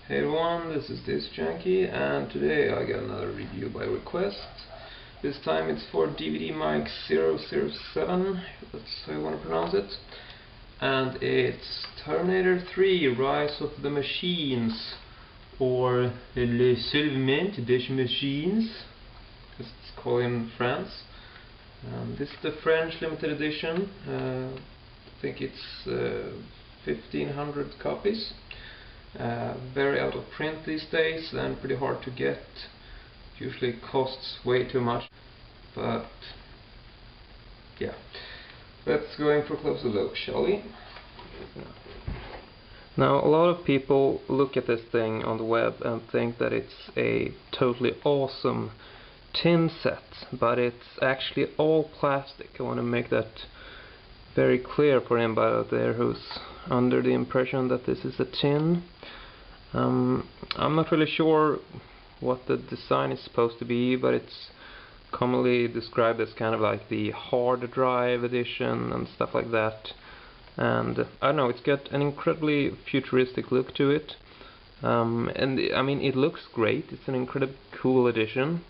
Hey everyone, this is discjunkie, and today I got another review by request. This time it's for DVD mic 007, that's how you want to pronounce it. And it's Terminator 3, Rise of the Machines, or Le Soulèvement des Machines, as it's called in France. This is the French limited edition. I think it's 1500 copies. Very out of print these days and pretty hard to get. Usually costs way too much, but yeah, let's go in for a closer look, shall we? Now, a lot of people look at this thing on the web and think that it's a totally awesome tin set, but it's actually all plastic. I want to make that very clear for anybody out there who's under the impression that this is a tin. I'm not really sure what the design is supposed to be, but it's commonly described as kind of like the hard drive edition and stuff like that. And I don't know, it's got an incredibly futuristic look to it. And I mean, it looks great. It's an incredibly cool edition,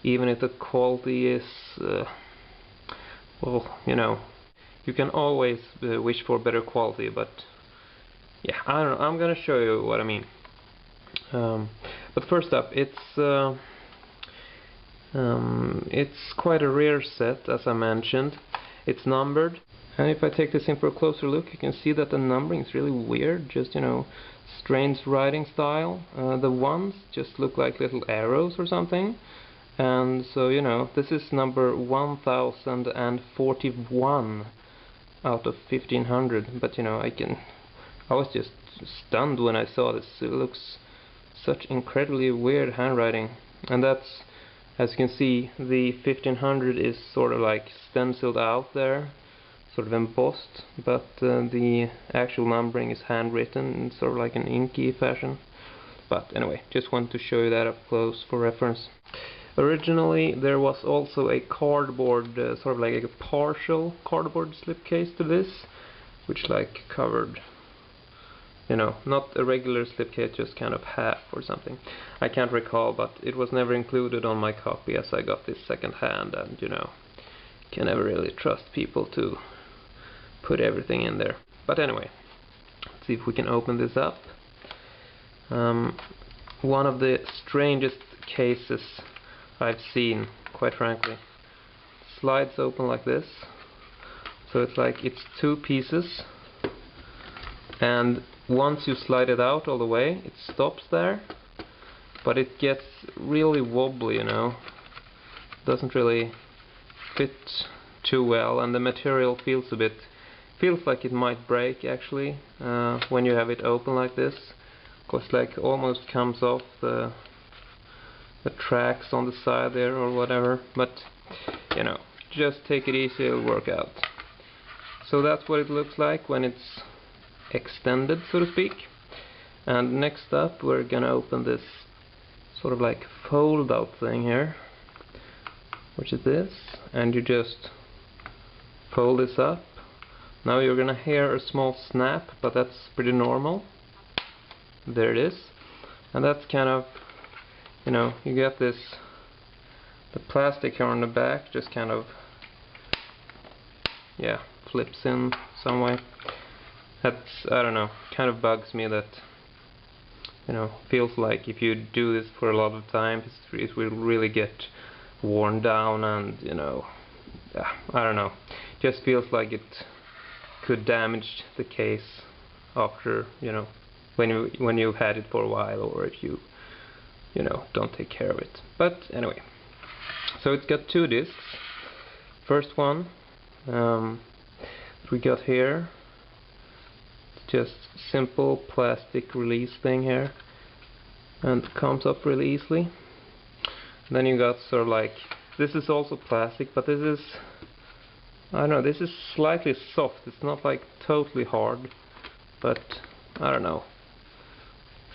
even if the quality is, well, you know, you can always wish for better quality, but yeah, I don't know. I'm gonna show you what I mean. But first up, it's quite a rare set, as I mentioned. It's numbered, and if I take this in for a closer look, you can see that the numbering is really weird. Just, you know, strange writing style. The ones just look like little arrows or something. And so, you know, this is number 1041 out of 1500, but you know, I was just stunned when I saw this. It looks such incredibly weird handwriting, and that's, as you can see, the 1500 is sort of like stenciled out there, sort of embossed, but the actual numbering is handwritten in sort of like an inky fashion. But anyway, just wanted to show you that up close for reference. Originally there was also a cardboard, sort of like a partial cardboard slipcase to this, which like covered, you know, not a regular slipcase, just kind of half or something. I can't recall, but it was never included on my copy as I got this second hand, and you know, can never really trust people to put everything in there. But anyway, let's see if we can open this up. One of the strangest cases I've seen, quite frankly. Slides open like this, so it's like it's two pieces, and once you slide it out all the way, it stops there, but it gets really wobbly, you know. Doesn't really fit too well, and the material feels like it might break actually when you have it open like this, because like almost comes off the tracks on the side there or whatever, but you know, just take it easy, it'll work out. So that's what it looks like when it's extended, so to speak. And next up we're gonna open this sort of like fold out thing here, which is this, and you just fold this up. Now you're gonna hear a small snap, but that's pretty normal. There it is. And that's kind of, you know, you get this, the plastic here on the back just kind of, yeah, flips in some way. That's, I don't know, kind of bugs me that, you know, feels like if you do this for a lot of time, it will really get worn down, and you know, I don't know, just feels like it could damage the case after, you know, when you've had it for a while, or if you know, don't take care of it. But anyway, so it's got two discs. First one that we got here, just simple plastic release thing here, and it comes up really easily. And then you got sort of like, this is also plastic, but this is, I don't know, this is slightly soft. It's not like totally hard, but I don't know,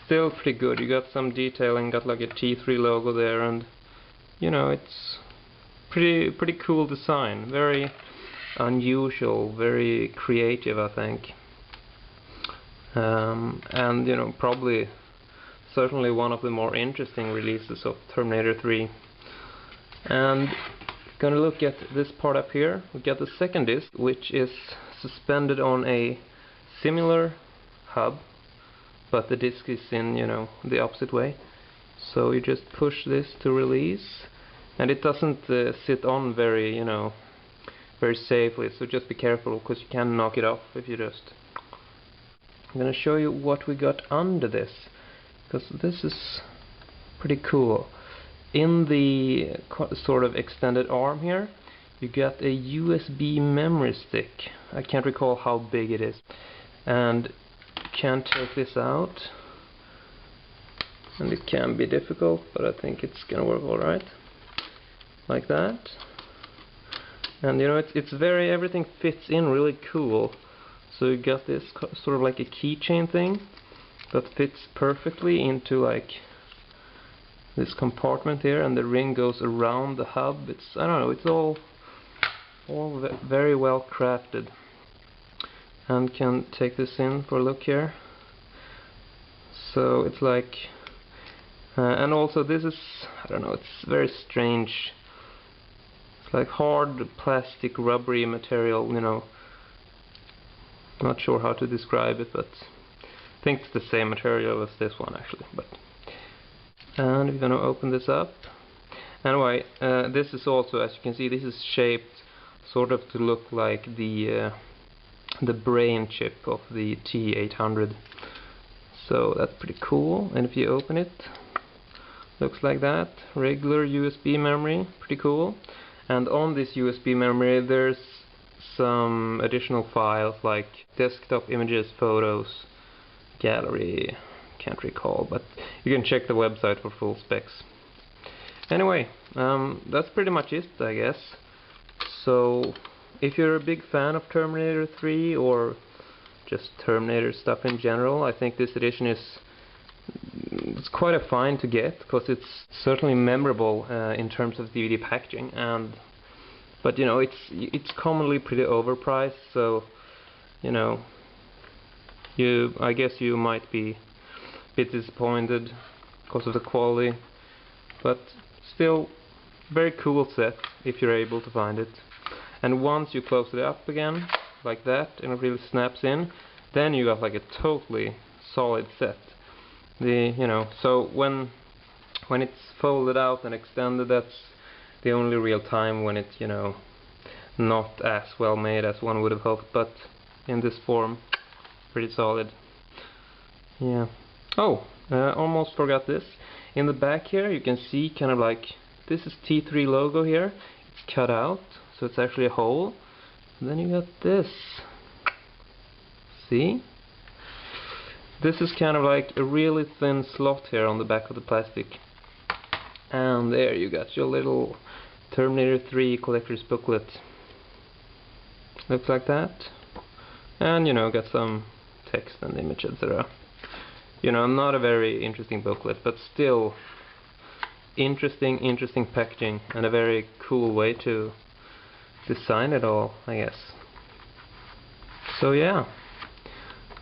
still pretty good. You got some detailing, got like a T3 logo there, and you know, it's pretty cool design, very unusual, very creative, I think. And you know, probably certainly one of the more interesting releases of Terminator 3. And gonna look at this part up here. We got the second disc, which is suspended on a similar hub, but the disc is in, the opposite way. So you just push this to release, and it doesn't sit on very, very safely. So just be careful, because you can knock it off if you just. I'm gonna show you what we got under this, because this is pretty cool. In the sort of extended arm here, you got a USB memory stick. I can't recall how big it is. And you can take this out. And it can be difficult, but I think it's gonna work alright. Like that. And it's very, everything fits in really cool. So you got this sort of like a keychain thing that fits perfectly into like this compartment here, and the ring goes around the hub. I don't know, it's all very well crafted. And can take this in for a look here. So it's like, and also this is, I don't know, it's very strange. It's like hard plastic rubbery material, Not sure how to describe it, but I think it's the same material as this one actually. And we're gonna open this up. Anyway, this is also, as you can see, this is shaped sort of to look like the brain chip of the T800. So that's pretty cool. And if you open it, looks like that. Regular USB memory, pretty cool. And on this USB memory, there's some additional files like desktop images, photos, gallery. Can't recall, but you can check the website for full specs. Anyway, that's pretty much it, I guess. So if you're a big fan of Terminator 3 or just Terminator stuff in general, I think this edition it's quite a find to get, because it's certainly memorable in terms of DVD packaging, but it's commonly pretty overpriced, so I guess you might be bit disappointed because of the quality, but still very cool set if you're able to find it. And once you close it up again like that and it really snaps in, then you got like a totally solid set. So when it's folded out and extended, that's the only real time when it's not as well made as one would have hoped, but in this form, pretty solid. Yeah. Oh, almost forgot this. In the back here you can see kind of like, this is T3 logo here. It's cut out, so it's actually a hole. And then you got this. See? This is kind of like a really thin slot here on the back of the plastic. And there you got your little Terminator 3 collector's booklet. Looks like that. And got some text and image, etc. Not a very interesting booklet, but still interesting packaging, and a very cool way to design it all, I guess. So yeah,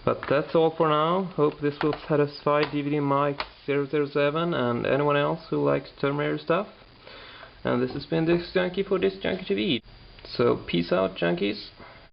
but that's all for now. Hope this will satisfy DVD Mike 007 and anyone else who likes Terminator stuff. And this has been Disc Junkie for Disc Junkie TV. So peace out, junkies.